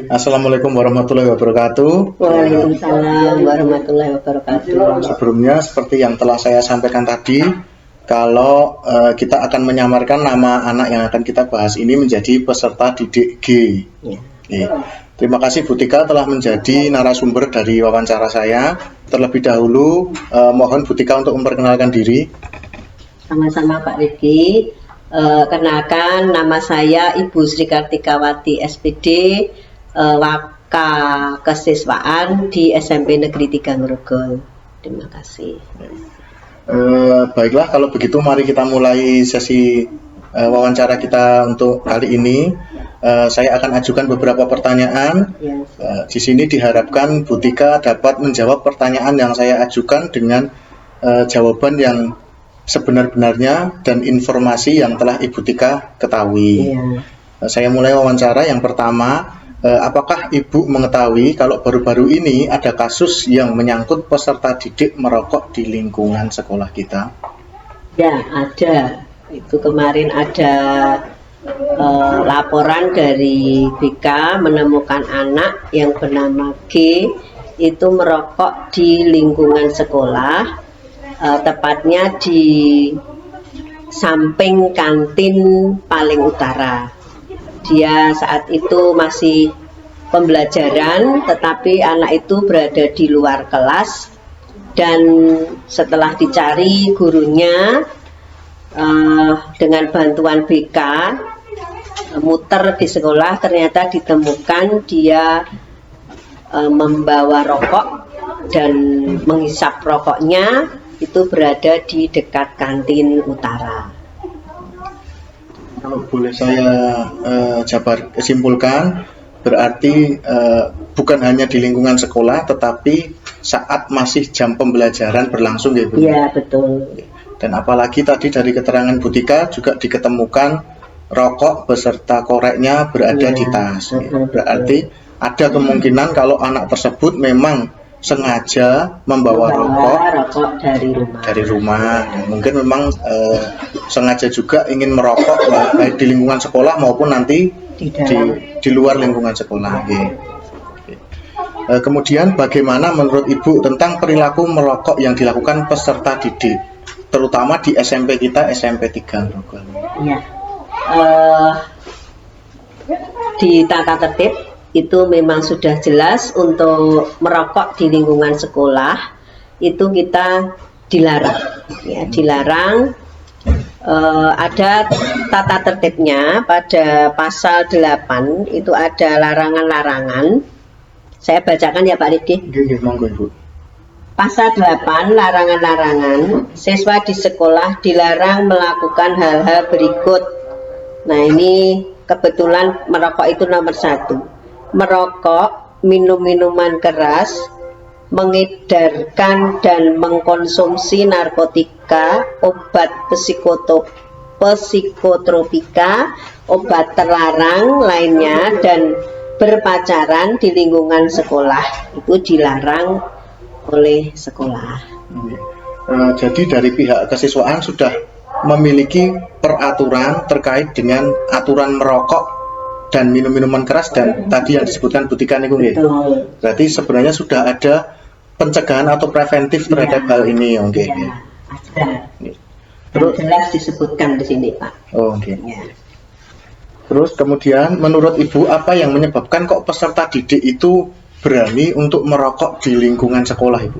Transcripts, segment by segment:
Assalamualaikum warahmatullahi wabarakatuh. Waalaikumsalam warahmatullahi wabarakatuh. Sebelumnya, seperti yang telah saya sampaikan tadi, kalau kita akan menyamarkan nama anak yang akan kita bahas ini menjadi peserta didik G. Ya. Terima kasih Bu Tika telah menjadi narasumber dari wawancara saya. Terlebih dahulu, mohon Bu Tika untuk memperkenalkan diri. Sama-sama Pak Rifki. Kenalkan, nama saya Ibu Sri Kartikawati SPD, Waka Kesiswaan di SMP Negeri 3 Grogol. Terima kasih. Baiklah, kalau begitu mari kita mulai sesi wawancara kita untuk kali ini. Saya akan ajukan beberapa pertanyaan. Yes. Di sini diharapkan Bu Tika dapat menjawab pertanyaan yang saya ajukan dengan jawaban yang sebenar-benarnya dan informasi yang telah Ibu Tika ketahui. Saya mulai wawancara. Yang pertama, apakah Ibu mengetahui kalau baru-baru ini ada kasus yang menyangkut peserta didik merokok di lingkungan sekolah kita? Ya, ada. Itu kemarin ada laporan dari BK menemukan anak yang bernama G itu merokok di lingkungan sekolah, tepatnya di samping kantin paling utara. Dia saat itu masih pembelajaran, tetapi anak itu berada di luar kelas, dan setelah dicari gurunya dengan bantuan BK muter di sekolah, ternyata ditemukan dia membawa rokok dan menghisap rokoknya itu berada di dekat kantin utara. Kalau boleh saya simpulkan, berarti bukan hanya di lingkungan sekolah, tetapi saat masih jam pembelajaran berlangsung, ya Bu? Iya, betul. Dan apalagi tadi dari keterangan Bu Tika juga diketemukan rokok beserta koreknya berada di tas. Berarti ada kemungkinan kalau anak tersebut memang sengaja membawa rokok dari rumah. Mungkin memang sengaja juga ingin merokok baik di lingkungan sekolah maupun nanti di luar lingkungan sekolah. Kemudian bagaimana menurut Ibu tentang perilaku merokok yang dilakukan peserta didik, terutama di SMP kita, SMP 3 Grogol? Ya. Di tata tertib itu memang sudah jelas untuk merokok di lingkungan sekolah itu kita dilarang, ya, dilarang. Ada tata tertibnya pada pasal 8 itu ada larangan-larangan. Saya bacakan ya Pak Rifki. Monggo Ibu. Pasal 8 larangan-larangan, siswa di sekolah dilarang melakukan hal-hal berikut. Nah, ini kebetulan merokok itu nomor 1. Merokok, minum minuman keras, mengedarkan dan mengkonsumsi narkotika, obat psikotropika, obat terlarang lainnya, dan berpacaran di lingkungan sekolah itu dilarang oleh sekolah. Jadi dari pihak kesiswaan sudah memiliki peraturan terkait dengan aturan merokok dan minum-minuman keras dan tadi yang disebutkan Bu Tika niku nggih. Berarti sebenarnya sudah ada pencegahan atau preventif terhadap hal ini, oke. Ya, ada. Terus jelas disebutkan di sini, Pak. Oh, oke. Ya. Terus kemudian menurut Ibu apa yang menyebabkan kok peserta didik itu berani untuk merokok di lingkungan sekolah, Ibu?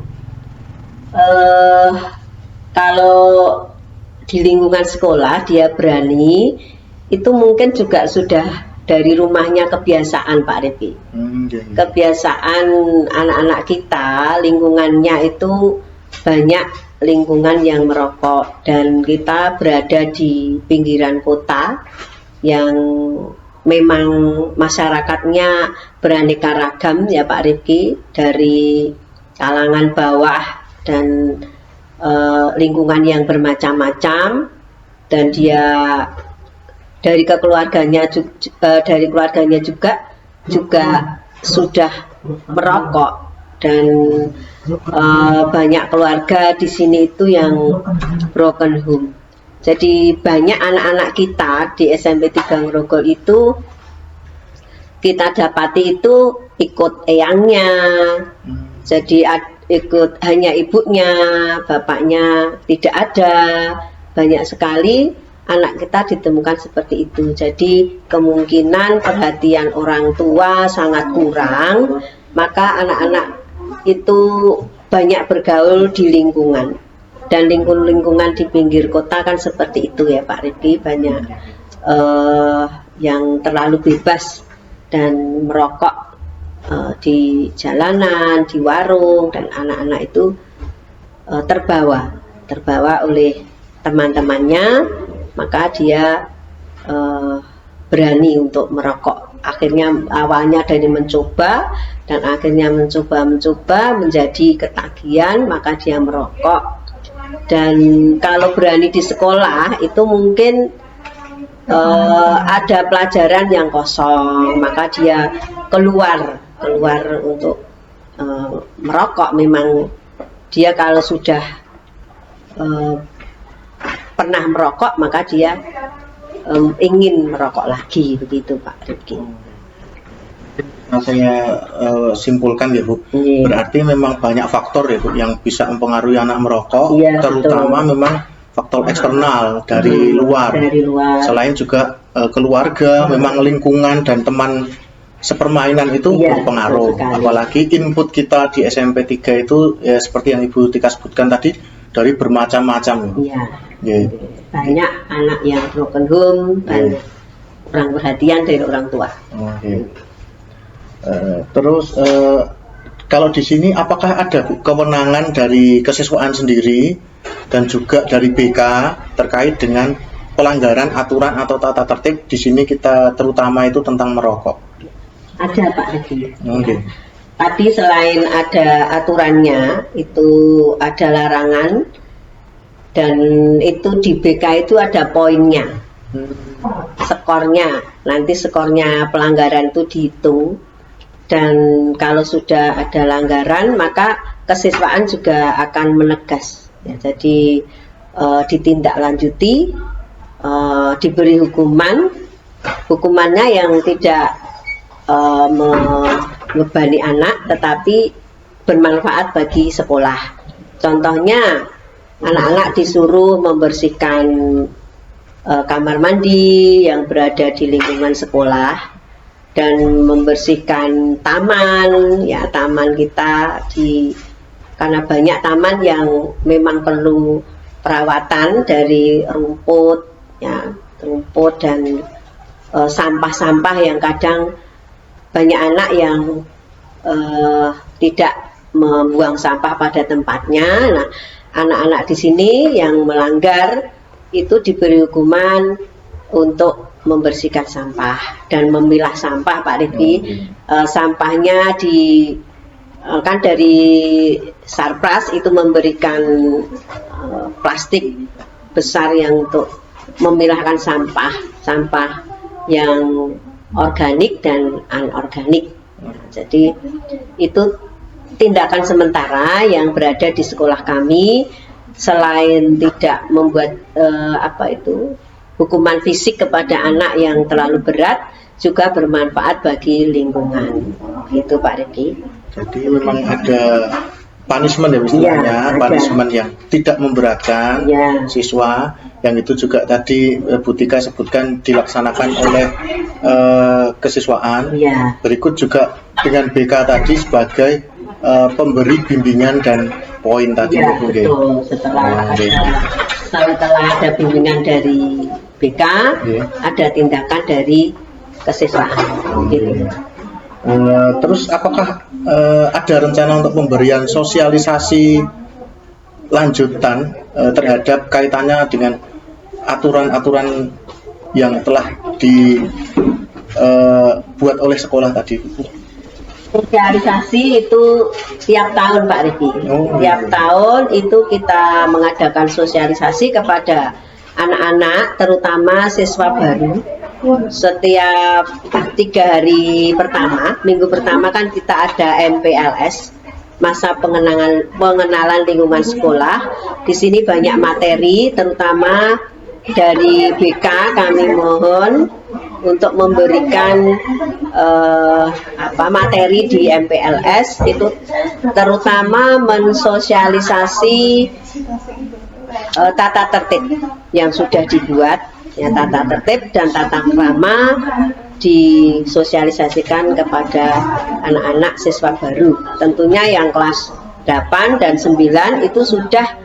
Kalau di lingkungan sekolah dia berani, itu mungkin juga sudah dari rumahnya kebiasaan Pak Rifki. Kebiasaan anak-anak kita, lingkungannya itu banyak lingkungan yang merokok, dan kita berada di pinggiran kota yang memang masyarakatnya beraneka ragam ya Pak Rifki, dari kalangan bawah dan lingkungan yang bermacam-macam, dan dia dari keluarganya juga sudah merokok, dan banyak keluarga di sini itu yang broken home. Jadi banyak anak-anak kita di SMP 3 Grogol itu kita dapati itu ikut eyangnya, jadi ikut hanya ibunya, bapaknya tidak ada. Banyak sekali anak kita ditemukan seperti itu. Jadi kemungkinan perhatian orang tua sangat kurang, maka anak-anak itu banyak bergaul di lingkungan. Dan lingkungan di pinggir kota kan seperti itu ya Pak Rifki, banyak yang terlalu bebas dan merokok di jalanan, di warung, dan anak-anak itu terbawa oleh teman-temannya, maka dia berani untuk merokok. Akhirnya awalnya dari mencoba dan akhirnya mencoba menjadi ketagihan, maka dia merokok. Dan kalau berani di sekolah itu mungkin ada pelajaran yang kosong, maka dia keluar untuk merokok. Memang dia kalau sudah pernah merokok maka dia ingin merokok lagi, begitu Pak Rifki. Nah, saya simpulkan ya Bu, berarti memang banyak faktor ya Bu yang bisa mempengaruhi anak merokok, terutama betul. Memang faktor eksternal dari luar. Selain juga keluarga, memang lingkungan dan teman sepermainan itu berpengaruh. Apalagi input kita di SMP 3 itu ya seperti yang Ibu Tika sebutkan tadi, dari bermacam-macam. Banyak anak yang broken home, banyak kurang perhatian dari orang tua. Terus kalau di sini apakah ada kewenangan dari kesiswaan sendiri dan juga dari BK terkait dengan pelanggaran aturan atau tata tertib? Di sini kita terutama itu tentang merokok. Ada Pak Rifki. Tadi selain ada aturannya, itu ada larangan, dan itu di BK itu ada poinnya, skornya. Nanti skornya pelanggaran itu dihitung, dan kalau sudah ada pelanggaran maka kesiswaan juga akan menegas. Ya, jadi ditindaklanjuti, diberi hukumannya yang tidak membebani anak tetapi bermanfaat bagi sekolah. Contohnya anak-anak disuruh membersihkan kamar mandi yang berada di lingkungan sekolah dan membersihkan taman, ya taman kita karena banyak taman yang memang perlu perawatan, dari rumput dan sampah-sampah yang kadang banyak anak yang tidak membuang sampah pada tempatnya. Nah, anak-anak di sini yang melanggar itu diberi hukuman untuk membersihkan sampah dan memilah sampah Pak Rifki. Sampahnya kan dari Sarpras itu memberikan plastik besar yang untuk memilahkan sampah yang organik dan anorganik. Jadi itu tindakan sementara yang berada di sekolah kami, selain tidak membuat hukuman fisik kepada anak yang terlalu berat, juga bermanfaat bagi lingkungan. Gitu Pak Rifki. Jadi memang ada punishment ya istilahnya, punishment yang tidak memberatkan siswa, yang itu juga tadi Bu Tika sebutkan dilaksanakan oleh kesiswaan. Berikut juga dengan BK tadi sebagai pemberi bimbingan dan poin tadi. Betul. Setelah ada bimbingan dari BK, ada tindakan dari kesiswaan. Gitu. Terus apakah ada rencana untuk pemberian sosialisasi lanjutan terhadap kaitannya dengan aturan-aturan yang telah dibuat oleh sekolah tadi? Sosialisasi itu tiap tahun Pak Rifki. Tiap tahun itu kita mengadakan sosialisasi kepada anak-anak, terutama siswa baru. Setiap 3 hari pertama, minggu pertama kan kita ada MPLS, masa pengenalan lingkungan sekolah. Di sini banyak materi, terutama dari BK kami mohon untuk memberikan materi di MPLS itu terutama mensosialisasi tata tertib yang sudah dibuat, ya, tata tertib dan tata krama disosialisasikan kepada anak-anak siswa baru. Tentunya yang kelas 8 dan 9 itu sudah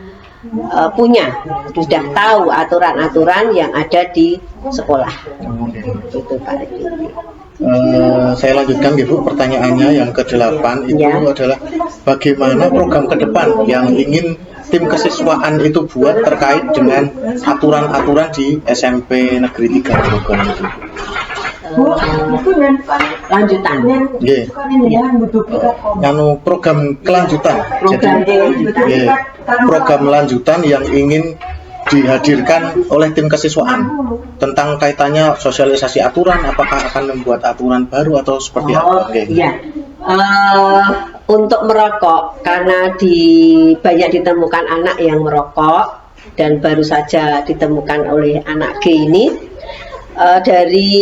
sudah tahu aturan-aturan yang ada di sekolah. Itu Pak Riki. Saya lanjutkan Bu, pertanyaannya yang ke-8 itu adalah bagaimana program ke depan yang ingin tim kesiswaan itu buat terkait dengan aturan-aturan di SMP Negeri 3 Bogor itu. Lanjutan. Program kelanjutan. Jadi program lanjutan yang ingin dihadirkan oleh tim kesiswaan tentang kaitannya sosialisasi aturan, apakah akan membuat aturan baru atau seperti apa? Iya. Untuk merokok, karena banyak ditemukan anak yang merokok dan baru saja ditemukan oleh anak G ini, dari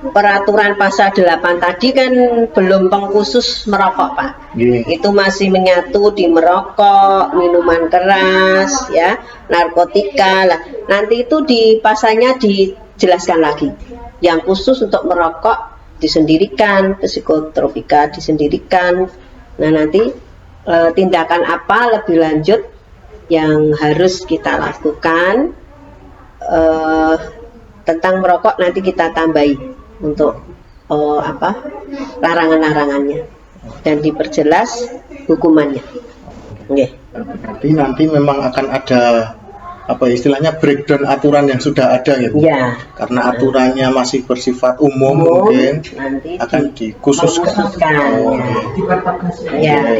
peraturan pasal 8 tadi kan belum pengkhusus merokok Pak. Itu masih menyatu di merokok, minuman keras, ya, narkotika lah. Nanti itu di pasalnya dijelaskan lagi. Yang khusus untuk merokok disendirikan, psikotropika disendirikan. Nah nanti tindakan apa lebih lanjut yang harus kita lakukan tentang merokok nanti kita tambahi untuk larangan-larangannya dan diperjelas hukumannya. Berarti nanti memang akan ada istilahnya breakdown aturan yang sudah ada ya Bu? Ya. Karena aturannya masih bersifat umum mungkin nanti akan dikhususkan.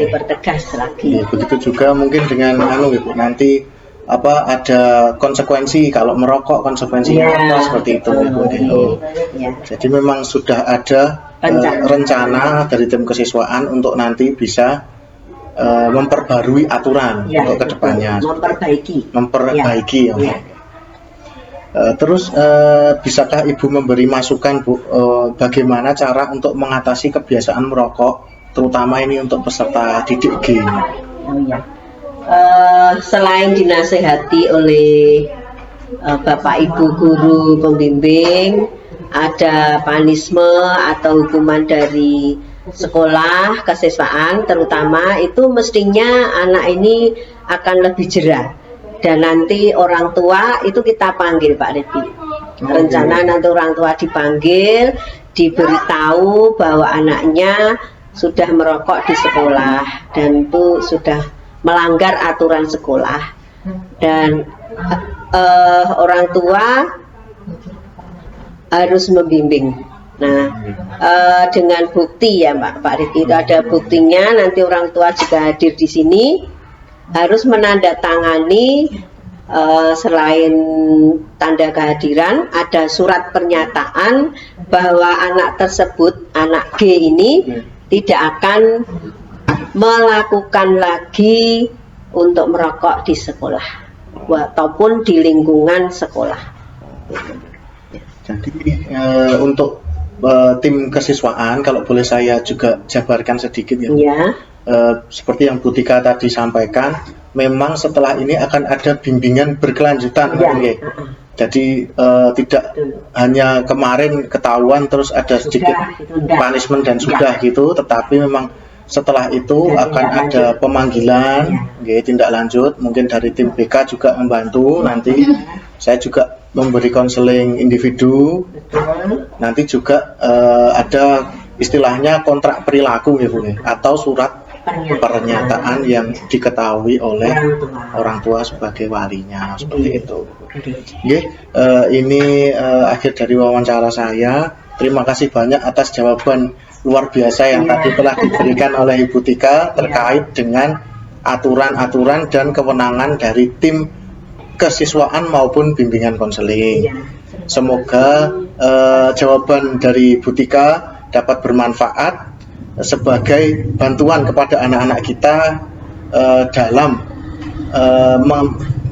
Dipertegas lagi. Begitu juga mungkin dengan Bu, nanti ada konsekuensi kalau merokok, konsekuensinya apa seperti itu Bu. Jadi memang sudah ada rencana dari tim kesiswaan untuk nanti bisa memperbarui aturan untuk kedepannya, memperbaiki. Terus bisakah Ibu memberi masukan Bu, bagaimana cara untuk mengatasi kebiasaan merokok, terutama ini untuk peserta didik G? Selain dinasehati oleh Bapak Ibu guru pembimbing, ada panisme atau hukuman dari sekolah kesiswaan, terutama itu mestinya anak ini akan lebih jerah, dan nanti orang tua itu kita panggil Pak Riki. Rencana nanti orang tua dipanggil, diberitahu bahwa anaknya sudah merokok di sekolah dan itu sudah melanggar aturan sekolah, dan orang tua harus membimbing. Nah, dengan bukti ya Pak Riki, itu ada buktinya. Nanti orang tua juga hadir di sini, harus menandatangani selain tanda kehadiran, ada surat pernyataan bahwa anak tersebut, anak G ini tidak akan melakukan lagi untuk merokok di sekolah ataupun di lingkungan sekolah. Jadi untuk tim kesiswaan, kalau boleh saya juga jabarkan sedikit ya. Seperti yang Bu Tika tadi sampaikan, memang setelah ini akan ada bimbingan berkelanjutan. Jadi tidak hanya kemarin ketahuan terus ada sedikit punishment dan sudah gitu, tetapi memang setelah itu akan ada pemanggilan, tindak lanjut, mungkin dari tim BK juga membantu. Nanti saya juga memberi konseling individu. Nanti juga ada istilahnya kontrak perilaku ya Bu, atau surat pernyataan yang diketahui oleh orang tua sebagai walinya, seperti itu. Ini akhir dari wawancara saya. Terima kasih banyak atas jawaban luar biasa yang tadi telah diberikan oleh Ibu Tika terkait dengan aturan-aturan dan kewenangan dari tim kesiswaan maupun bimbingan konseling. Semoga jawaban dari Ibu Tika dapat bermanfaat sebagai bantuan kepada anak-anak kita dalam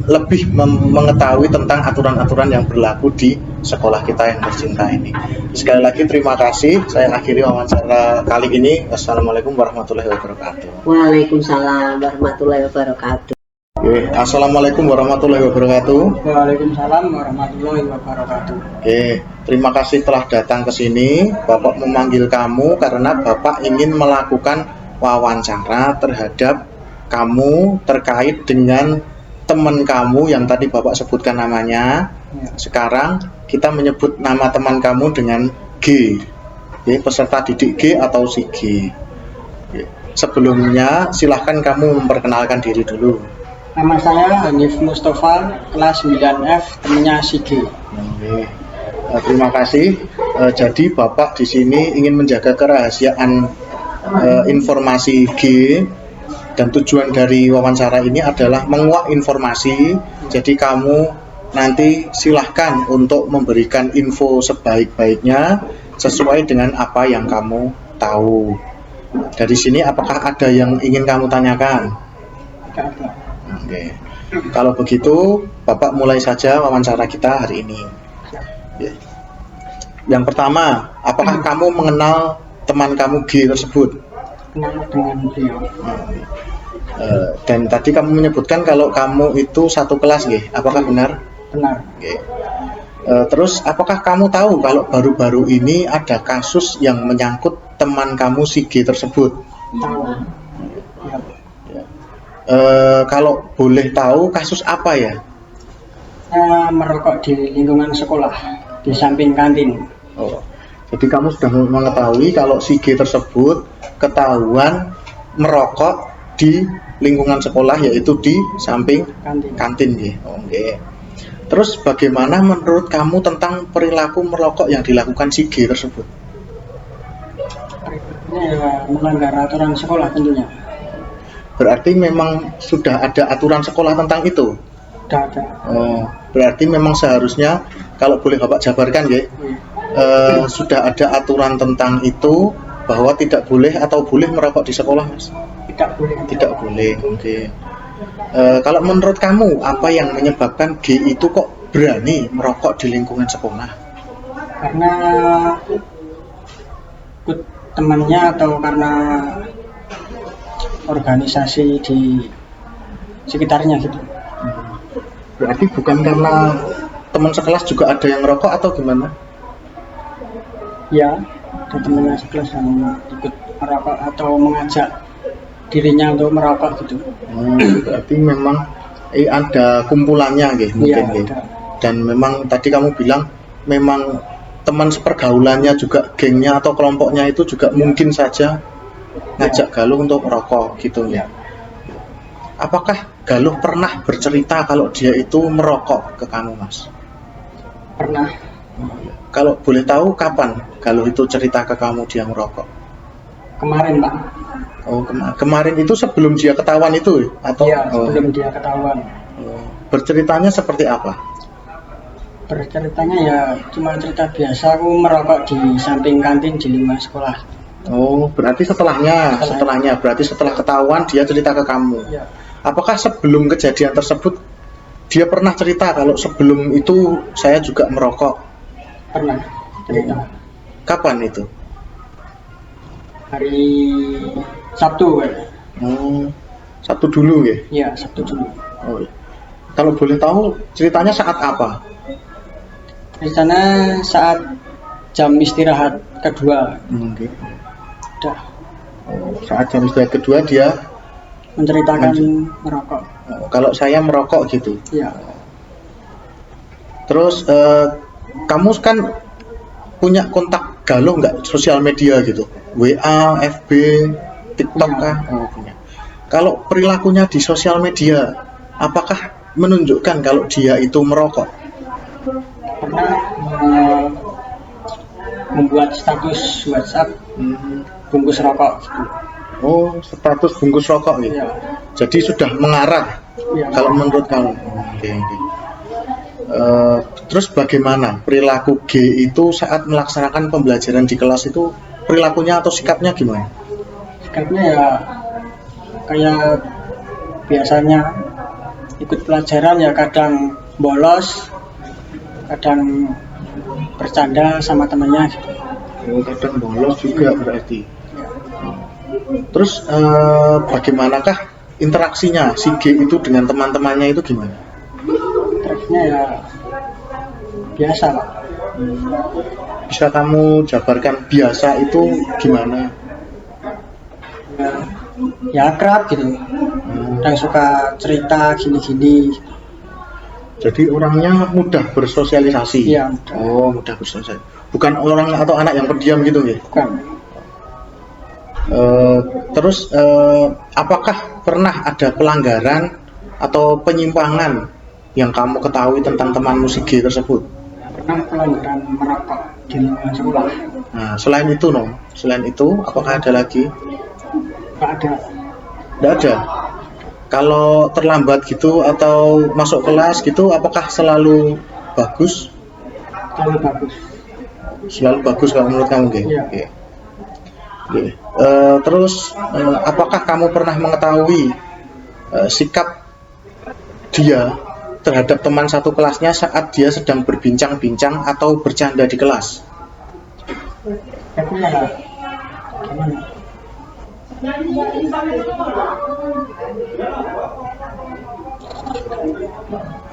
lebih mengetahui tentang aturan-aturan yang berlaku di sekolah kita yang tercinta ini. Sekali lagi terima kasih. Saya akhiri wawancara kali ini. Wassalamualaikum warahmatullahi wabarakatuh. Waalaikumsalam warahmatullahi wabarakatuh. Oke, assalamualaikum warahmatullahi wabarakatuh. Waalaikumsalam warahmatullahi wabarakatuh. Oke, terima kasih telah datang ke sini. Bapak memanggil kamu karena Bapak ingin melakukan wawancara terhadap kamu terkait dengan teman kamu yang tadi Bapak sebutkan namanya. Sekarang kita menyebut nama teman kamu dengan G. Oke, peserta didik G atau si G. Oke. Sebelumnya silahkan kamu memperkenalkan diri dulu. Nama saya Hanif Mustafa, kelas 9F, temannya Sige. Oke. Terima kasih. Jadi Bapak di sini ingin menjaga kerahasiaan informasi G, dan tujuan dari wawancara ini adalah menguak informasi. Jadi kamu nanti silahkan untuk memberikan info sebaik-baiknya sesuai dengan apa yang kamu tahu. Dari sini apakah ada yang ingin kamu tanyakan? Tidak ada. Oke. Kalau begitu, Bapak mulai saja wawancara kita hari ini. Ya. Yang pertama, apakah kamu mengenal teman kamu G tersebut? Kenal dengan beliau. Dan tadi kamu menyebutkan kalau kamu itu satu kelas, nggih. Apakah benar? Benar. Oke. Terus, apakah kamu tahu kalau baru-baru ini ada kasus yang menyangkut teman kamu si G tersebut? Tahu. Ya. Kalau boleh tahu kasus apa ya? Saya merokok di lingkungan sekolah, di samping kantin. Oh, jadi kamu sudah mengetahui kalau si G tersebut ketahuan merokok di lingkungan sekolah, yaitu di samping kantin ya. Oke. Terus bagaimana menurut kamu tentang perilaku merokok yang dilakukan si G tersebut? Berikutnya ya melanggar aturan sekolah tentunya. Berarti memang sudah ada aturan sekolah tentang itu? Sudah ada. Oh, berarti memang seharusnya, kalau boleh Bapak jabarkan ya, sudah ada aturan tentang itu bahwa tidak boleh atau boleh merokok di sekolah, Mas? Tidak boleh. Tidak boleh, oke. Kalau menurut kamu, apa yang menyebabkan G itu kok berani merokok di lingkungan sekolah? Karena ikut temannya atau karena organisasi di sekitarnya gitu. Berarti bukan karena teman sekelas juga ada yang merokok atau gimana? Ya, ada temannya sekelas yang ikut merokok atau mengajak dirinya untuk merokok gitu. Berarti memang ada kumpulannya gitu, mungkin Ya, gitu. Dan memang tadi kamu bilang memang teman sepergaulannya juga, gengnya atau kelompoknya itu juga mungkin saja ngajak Galuh untuk merokok gitu ya. Apakah Galuh pernah bercerita kalau dia itu merokok ke kamu, Mas? Pernah. Kalau boleh tahu kapan Galuh itu cerita ke kamu dia merokok? Kemarin, Pak. Oh, kemarin itu sebelum dia ketahuan itu atau? Iya, sebelum dia ketahuan. Berceritanya seperti apa? Berceritanya ya cuma cerita biasa, aku merokok di samping kantin di lingkungan sekolah. Oh, berarti setelahnya berarti setelah ketahuan dia cerita ke kamu. Ya. Apakah sebelum kejadian tersebut dia pernah cerita kalau sebelum itu saya juga merokok? Pernah cerita. Kapan itu? Hari Sabtu kan? Sabtu dulu ya? Iya, Sabtu dulu. Oh, kalau boleh tahu ceritanya saat apa? Di sana saat jam istirahat kedua. Okay. Udah. Saat jam istirahat kedua dia menceritakan merokok. Kalau saya merokok gitu. Iya. Terus kamu kan punya kontak Galuh nggak sosial media gitu? WA, FB, TikTok kah? Oh, punya. Kalau perilakunya di sosial media, apakah menunjukkan kalau dia itu merokok? Pernah membuat status WhatsApp bungkus rokok gitu. Oh, status bungkus rokok gitu. Ya. Jadi sudah mengarah. Ya. Kalau menurut kamu. Oke. Terus bagaimana perilaku G itu saat melaksanakan pembelajaran di kelas itu, perilakunya atau sikapnya gimana? Sikapnya ya kayak biasanya ikut pelajaran ya, kadang bolos, kadang bercanda sama temannya gitu. Oh, kadang bolos juga berarti. Terus bagaimanakah interaksinya si G itu dengan teman-temannya itu gimana? Terusnya ya biasa Pak. Bisa kamu jabarkan biasa itu gimana? Ya akrab gitu. Dan suka cerita gini-gini. Jadi orangnya mudah bersosialisasi. Iya. Oh, mudah bersosialisasi. Bukan orang atau anak yang pendiam gitu ya? Bukan. Terus apakah pernah ada pelanggaran atau penyimpangan yang kamu ketahui tentang teman musik G tersebut? Pernah pelanggaran merokok di lingkungan sekolah. Nah, selain itu, apakah ada lagi? Nggak ada. Tidak ada. Kalau terlambat gitu atau masuk kelas gitu, apakah selalu bagus? Terlalu bagus. Selalu bagus kalau menurut kamu, G? Iya. Oke. Oke. Terus apakah kamu pernah mengetahui sikap dia terhadap teman satu kelasnya saat dia sedang berbincang-bincang atau bercanda di kelas? Tapi ya gimana?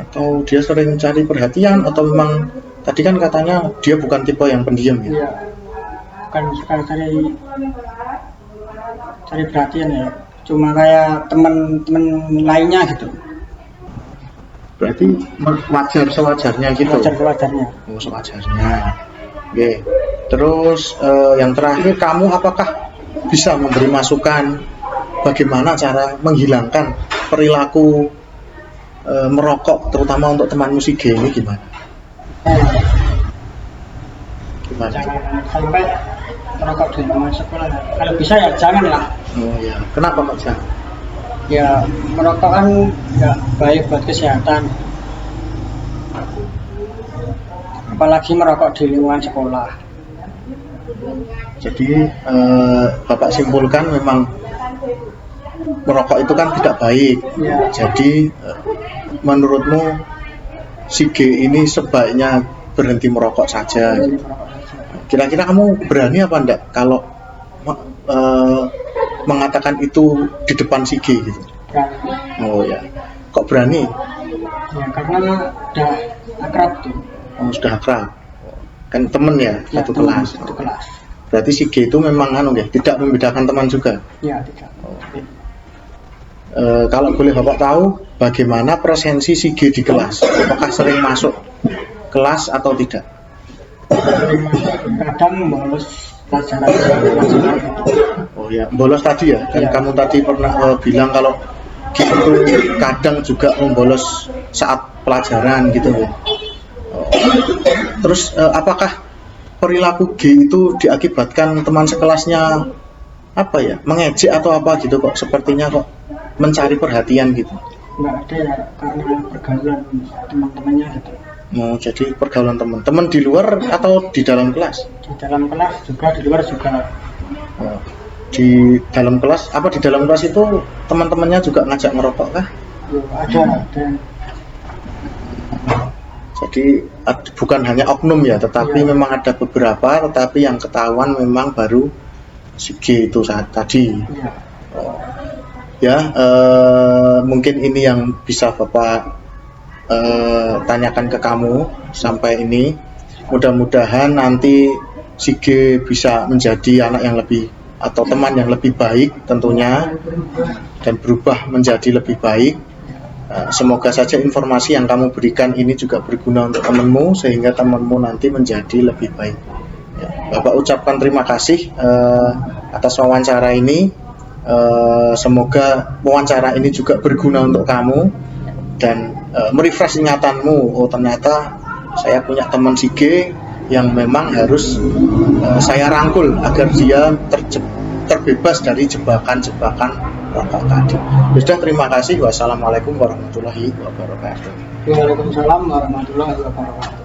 Atau dia sering cari perhatian atau memang tadi kan katanya dia bukan tipe yang pendiam ya? Iya. Bukan suka cari perhatian ya. Cuma kayak teman-teman lainnya gitu. Berarti wajar sewajarnya gitu? Wajar-wajarnya. Oh, sewajarnya. Oke. Terus yang terakhir, kamu apakah bisa memberi masukan bagaimana cara menghilangkan perilaku merokok terutama untuk teman musik G ini gimana? Gimana? Jangan sampai merokok di lingkungan sekolah. Kalau bisa ya janganlah. Oh ya, kenapa Pak Jang? Ya merokok kan nggak baik buat kesehatan. Apalagi merokok di lingkungan sekolah. Jadi Bapak simpulkan memang merokok itu kan tidak baik. Ya. Jadi menurutmu si G ini sebaiknya berhenti merokok saja. Kira-kira kamu berani apa enggak kalau mengatakan itu di depan si G gitu? Kan. Oh ya, kok berani? Ya karena udah akrab tuh. Oh, sudah akrab. Kan temen ya, satu teman, kelas. Satu kelas. Berarti si G itu memang tidak membedakan teman juga. Ya tidak. Kalau boleh Bapak tahu bagaimana presensi si G di kelas? Apakah sering masuk kelas atau tidak? Kadang bolos pelajaran. Oh ya, bolos tadi ya. Kan Ya. kamu tadi pernah bilang kalau G itu kadang juga membolos saat pelajaran gitu ya. Oh. Terus apakah perilaku G itu diakibatkan teman sekelasnya apa ya, mengejek atau apa gitu kok? Sepertinya kok mencari perhatian gitu. Nggak ada ya karena pergaulan teman-temannya gitu. Oh, jadi pergaulan teman-teman di luar atau di dalam kelas? Di dalam kelas juga, di luar juga. Oh, di dalam kelas, apa di dalam kelas itu teman-temannya juga ngajak ngerokok kah? Ada. Jadi bukan hanya oknum ya, tetapi Ya. memang ada beberapa, tetapi yang ketahuan memang baru si G itu saat tadi. Iya. Ya, mungkin ini yang bisa Bapak tanyakan ke kamu sampai ini. Mudah-mudahan nanti si G bisa menjadi anak yang lebih atau teman yang lebih baik tentunya dan berubah menjadi lebih baik. Semoga saja informasi yang kamu berikan ini juga berguna untuk temanmu sehingga temanmu nanti menjadi lebih baik. Ya, Bapak ucapkan terima kasih atas wawancara ini. Semoga wawancara ini juga berguna untuk kamu dan merefresh ingatanmu. Oh, ternyata saya punya teman si G yang memang harus saya rangkul agar dia terbebas dari jebakan-jebakan rokok tadi. Sudah, terima kasih. Wassalamualaikum warahmatullahi wabarakatuh. Waalaikumsalam warahmatullahi wabarakatuh.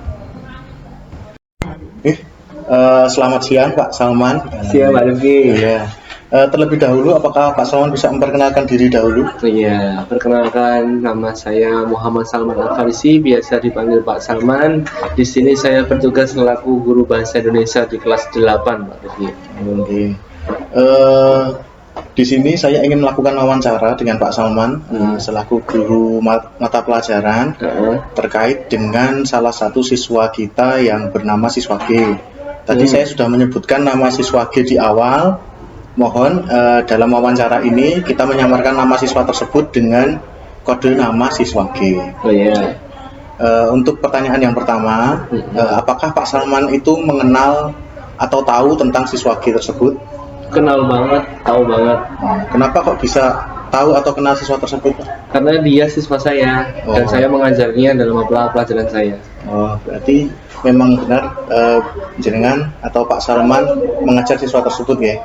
Selamat siang Pak Salman. Siang Pak Luki. Ya. Terlebih dahulu, apakah Pak Salman bisa memperkenalkan diri dahulu? Iya, perkenalkan, nama saya Muhammad Salman Al-Farisi, biasa dipanggil Pak Salman. Di sini saya bertugas selaku guru bahasa Indonesia di kelas 8, Pak Rifki. Oke. Di sini saya ingin melakukan wawancara dengan Pak Salman selaku guru mata pelajaran terkait dengan salah satu siswa kita yang bernama siswa G. Tadi saya sudah menyebutkan nama siswa G di awal. Mohon dalam wawancara ini kita menyamarkan nama siswa tersebut dengan kode nama siswa G. Oh iya. Untuk pertanyaan yang pertama, apakah Pak Salman itu mengenal atau tahu tentang siswa G tersebut? Kenal banget, tahu banget. Kenapa kok bisa tahu atau kenal siswa tersebut? Karena dia siswa saya dan saya mengajarnya dalam pelajaran saya. Oh, berarti memang benar jenengan atau Pak Salman mengajar siswa tersebut ya?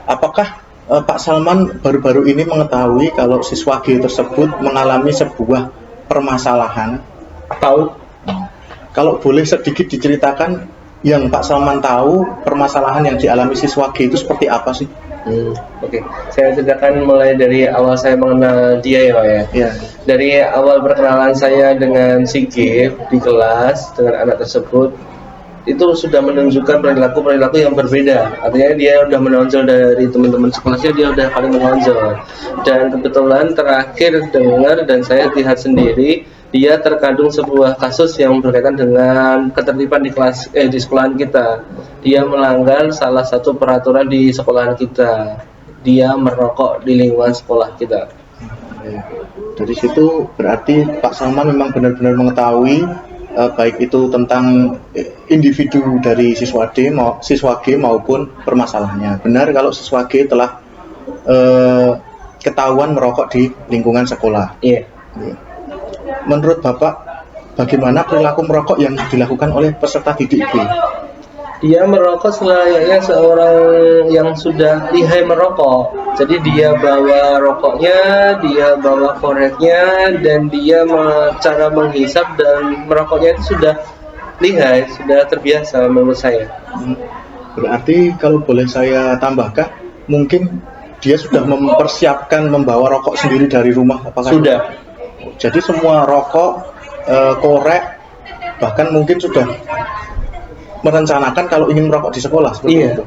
Apakah Pak Salman baru-baru ini mengetahui kalau siswa G tersebut mengalami sebuah permasalahan? Tahu? Kalau boleh sedikit diceritakan yang Pak Salman tahu permasalahan yang dialami siswa G itu seperti apa sih? Oke. Saya ceritakan mulai dari awal saya mengenal dia ya Pak ya. Ya. Dari awal perkenalan saya dengan si G di kelas dengan anak tersebut, itu sudah menunjukkan perilaku yang berbeda. Artinya dia udah menonjol dari teman-teman sekolahnya, dia udah paling menonjol. Dan kebetulan terakhir dengar dan saya lihat sendiri, dia terkandung sebuah kasus yang berkaitan dengan ketertiban di sekolahan kita. Dia melanggar salah satu peraturan di sekolahan kita. Dia merokok di lingkungan sekolah kita. Dari situ berarti Pak Salman memang benar-benar mengetahui baik itu tentang individu dari siswa G maupun permasalahannya. Benar kalau siswa G telah ketahuan merokok di lingkungan sekolah. Iya. Menurut Bapak, bagaimana perilaku merokok yang dilakukan oleh peserta didik G? Dia merokok selayaknya seorang yang sudah lihai merokok. Jadi dia bawa rokoknya, dia bawa koreknya, dan dia cara menghisap dan merokoknya itu sudah lihai, sudah terbiasa menurut saya. Berarti kalau boleh saya tambahkan, mungkin dia sudah mempersiapkan membawa rokok sendiri dari rumah, apakah Sudah. Jadi semua rokok, korek, bahkan mungkin sudah merencanakan kalau ingin merokok di sekolah seperti Iya. itu.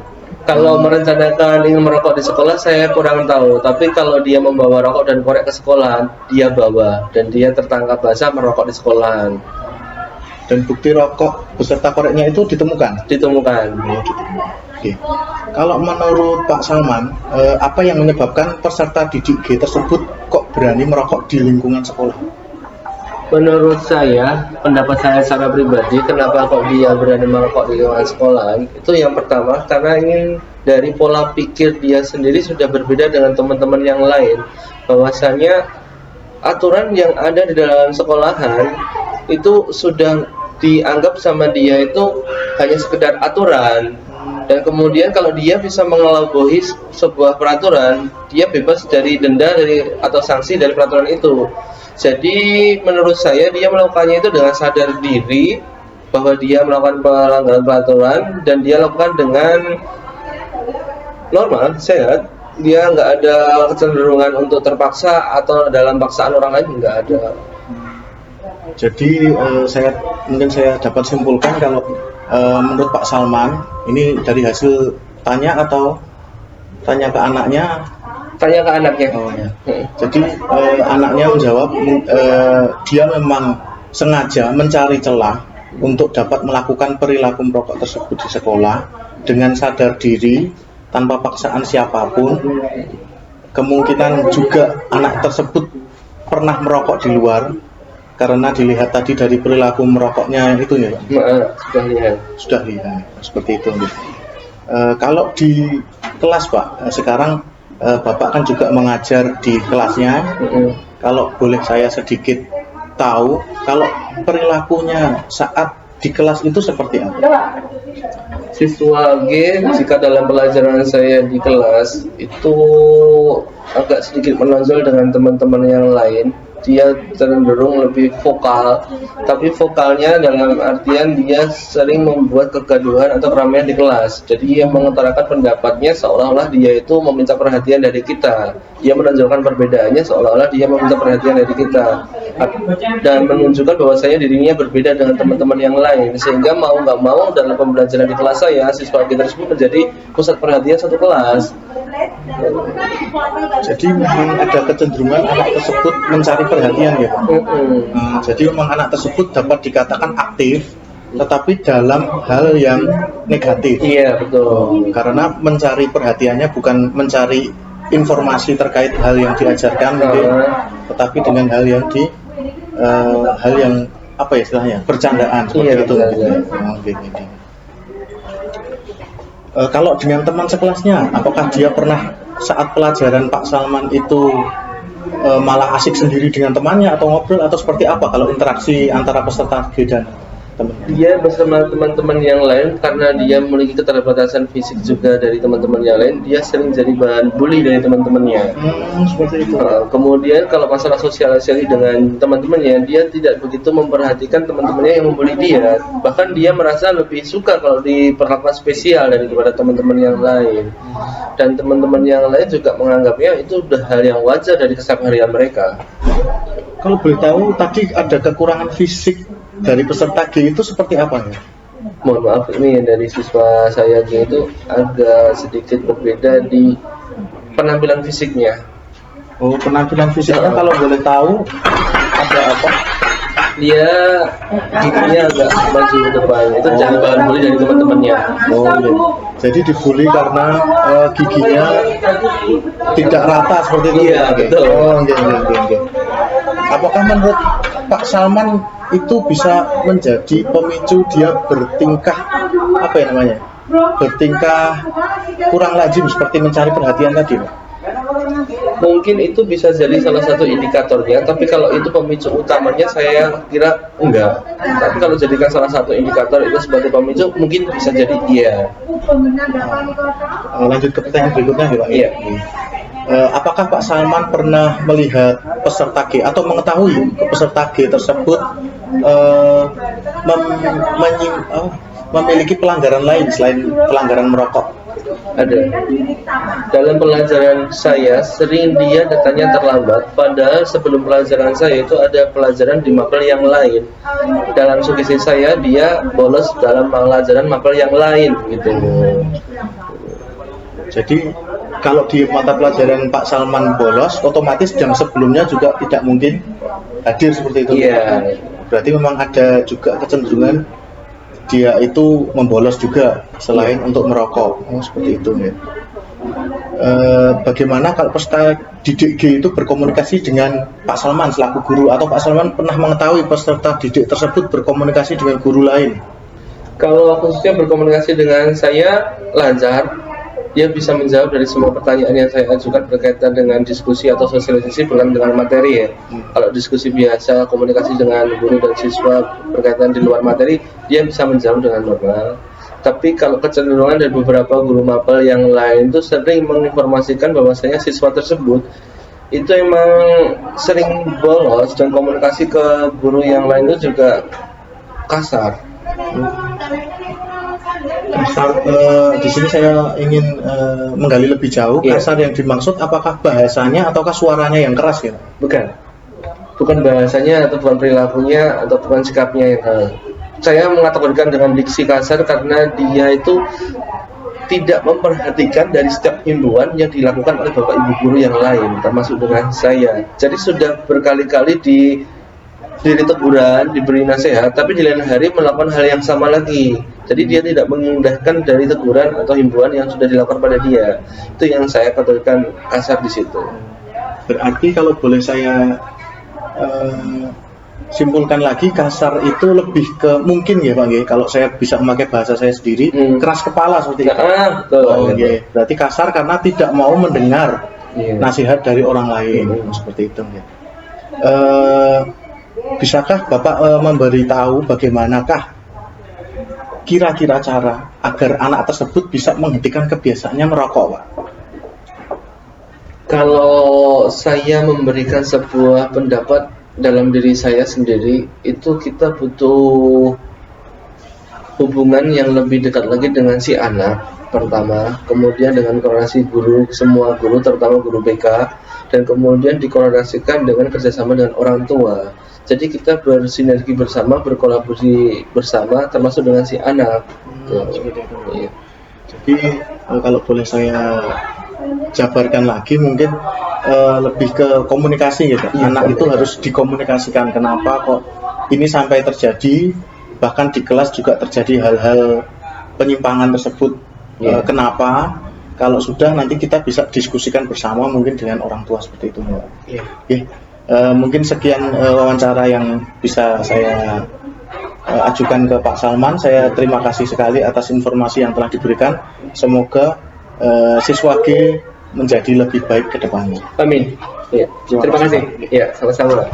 Kalau merencanakan ingin merokok di sekolah saya kurang tahu, tapi kalau dia membawa rokok dan korek ke sekolah, dia bawa dan dia tertangkap basah merokok di sekolahan. Dan bukti rokok beserta koreknya itu ditemukan. Ditemukan. Oke. Kalau menurut Pak Salman, apa yang menyebabkan peserta didik G tersebut kok berani merokok di lingkungan sekolah? Menurut saya, pendapat saya secara pribadi, kenapa kok dia berani merokok di lingkungan sekolah? Itu yang pertama, karena ingin dari pola pikir dia sendiri sudah berbeda dengan teman-teman yang lain. Bahwasanya aturan yang ada di dalam sekolahan itu sudah dianggap sama dia itu hanya sekedar aturan. Dan kemudian kalau dia bisa mengelabuhi sebuah peraturan, dia bebas dari denda atau sanksi dari peraturan itu. Jadi menurut saya dia melakukannya itu dengan sadar diri bahwa dia melakukan pelanggaran peraturan dan dia lakukan dengan normal, sehat. Dia nggak ada kecenderungan untuk terpaksa atau dalam paksaan orang lain, nggak ada. Jadi mungkin saya dapat simpulkan kalau menurut Pak Salman ini dari hasil tanya atau tanya ke anaknya. Tanya ke anaknya. Oh ya. Jadi anaknya menjawab dia memang sengaja mencari celah untuk dapat melakukan perilaku merokok tersebut di sekolah dengan sadar diri tanpa paksaan siapapun. Kemungkinan juga anak tersebut pernah merokok di luar karena dilihat tadi dari perilaku merokoknya itu ya Pak. Sudah lihat. Sudah lihat seperti itu. Kalau di kelas Pak, sekarang Bapak kan juga mengajar di kelasnya. Kalau boleh saya sedikit tahu, kalau perilakunya saat di kelas itu seperti apa? Siswa G jika dalam pelajaran saya di kelas itu agak sedikit menonjol dengan teman-teman yang lain. dia cenderung lebih vokal, tapi vokalnya dalam artian dia sering membuat kegaduhan atau keramaian di kelas. Jadi dia mengutarakan pendapatnya seolah-olah dia itu meminta perhatian dari kita. Dia menonjolkan perbedaannya seolah-olah dia meminta perhatian dari kita dan menunjukkan bahwasanya dirinya berbeda dengan teman-teman yang lain, sehingga mau nggak mau dalam pembelajaran di kelas saya, siswa kita tersebut menjadi pusat perhatian satu kelas. Jadi memang ada kecenderungan anak tersebut mencari perhatian ya Pak. Jadi memang anak tersebut dapat dikatakan aktif, tetapi dalam hal yang negatif. Iya betul. Karena mencari perhatiannya bukan mencari informasi terkait hal yang diajarkan, mungkin, tetapi dengan hal yang hal yang apa ya istilahnya, bercandaan seperti Iya, itu. Kalau dengan teman sekelasnya, apakah dia pernah saat pelajaran Pak Salman itu malah asik sendiri dengan temannya atau ngobrol atau seperti apa kalau interaksi antara peserta G dan teman? Dia bersama teman-teman yang lain, karena dia memiliki keterbatasan fisik juga dari teman-teman yang lain, dia sering jadi bahan bully dari teman-temannya. Seperti itu. Kemudian kalau masalah sosialisasi dengan teman-temannya, dia tidak begitu memperhatikan teman-temannya yang membuli dia. Bahkan dia merasa lebih suka kalau diperlakukan spesial daripada teman-teman yang lain. Dan teman-teman yang lain juga menganggapnya itu udah hal yang wajar dari keseharian mereka. Kalau boleh tahu, tadi ada kekurangan fisik dari peserta G itu seperti apa ya? Mohon maaf, ini dari siswa saya G itu agak sedikit berbeda di penampilan fisiknya. Oh, penampilan fisiknya kalau boleh tahu ada apa? Dia giginya agak maju ke depan, itu jadi bahan bully dari teman-temannya. Oh, iya. Jadi dibully karena giginya tidak rata seperti itu. Iya, betul. Oh, iya. Apakah menurut Pak Salman itu bisa menjadi pemicu dia bertingkah apa ya namanya? Bertingkah kurang lazim seperti mencari perhatian tadi, Pak? Mungkin itu bisa jadi salah satu indikatornya, tapi kalau itu pemicu utamanya saya kira enggak. Tapi kalau jadikan salah satu indikator itu sebagai pemicu, mungkin bisa jadi iya. Lanjut ke pertanyaan berikutnya ya Pak. Iya. Apakah Pak Salman pernah melihat peserta G atau mengetahui peserta G tersebut memiliki pelanggaran lain selain pelanggaran merokok? Ada. Dalam pelajaran saya sering dia datanya terlambat, padahal sebelum pelajaran saya itu ada pelajaran di mapel yang lain. Dalam sugesti saya dia bolos dalam pelajaran mapel yang lain gitu. Jadi kalau di mata pelajaran Pak Salman bolos, otomatis jam sebelumnya juga tidak mungkin hadir seperti itu. Iya. Berarti memang ada juga kecenderungan dia itu membolos juga selain untuk merokok. Oh, seperti itu ya. Bagaimana kalau peserta didik G itu berkomunikasi dengan Pak Salman selaku guru, atau Pak Salman pernah mengetahui peserta didik tersebut berkomunikasi dengan guru lain? Kalau khususnya berkomunikasi dengan saya lancar, dia bisa menjawab dari semua pertanyaan yang saya ajukan berkaitan dengan diskusi atau sosialisasi bukan dengan materi ya. Kalau diskusi biasa, komunikasi dengan guru dan siswa berkaitan di luar materi, dia bisa menjawab dengan normal. Tapi kalau kecenderungan dari beberapa guru mapel yang lain itu sering menginformasikan bahwasanya siswa tersebut itu emang sering bolos, dan komunikasi ke guru yang lain itu juga kasar. Kasar, di sini saya ingin menggali lebih jauh. Kasar yang dimaksud apakah bahasanya ataukah suaranya yang keras ya? Bukan bahasanya atau bukan perilakunya atau bukan sikapnya yang keras. Saya mengatakan dengan diksi kasar karena dia itu tidak memperhatikan dari setiap himbauan yang dilakukan oleh bapak ibu guru yang lain, termasuk dengan saya. Jadi sudah berkali-kali diberi teguran, diberi nasihat, tapi di lain hari melakukan hal yang sama lagi. Jadi dia tidak mengindahkan dari teguran atau himbauan yang sudah dilakukan pada dia. Itu yang saya katakan kasar di situ. Berarti kalau boleh saya simpulkan lagi, kasar itu lebih ke mungkin ya Pak, kalau saya bisa memakai bahasa saya sendiri, keras kepala seperti itu. Berarti kasar karena tidak mau mendengar nasihat dari orang lain, seperti itu ya. Bisakah Bapak memberitahu bagaimanakah kira-kira cara agar anak tersebut bisa menghentikan kebiasaannya merokok, Pak? Kalau saya memberikan sebuah pendapat dalam diri saya sendiri, itu kita butuh hubungan yang lebih dekat lagi dengan si anak pertama, kemudian dengan koordinasi guru, semua guru terutama guru BK, dan kemudian dikoordinasikan dengan kerjasama dengan orang tua. Jadi kita bersinergi bersama, berkolaborasi bersama, termasuk dengan si anak. Seperti itu. Iya. Jadi kalau boleh saya jabarkan lagi mungkin lebih ke komunikasi gitu. Iya, Anak itu komunikasi. harus dikomunikasikan kenapa kok ini sampai terjadi, bahkan di kelas juga terjadi hal-hal penyimpangan tersebut. Iya. Kenapa? Kalau sudah nanti kita bisa diskusikan bersama mungkin dengan orang tua seperti itu. Mbak. Iya. Oke, mungkin sekian wawancara yang bisa saya ajukan ke Pak Salman. Saya terima kasih sekali atas informasi yang telah diberikan. Semoga siswa G menjadi lebih baik ke depannya. Amin. Iya. Terima kasih. Iya, sama-sama.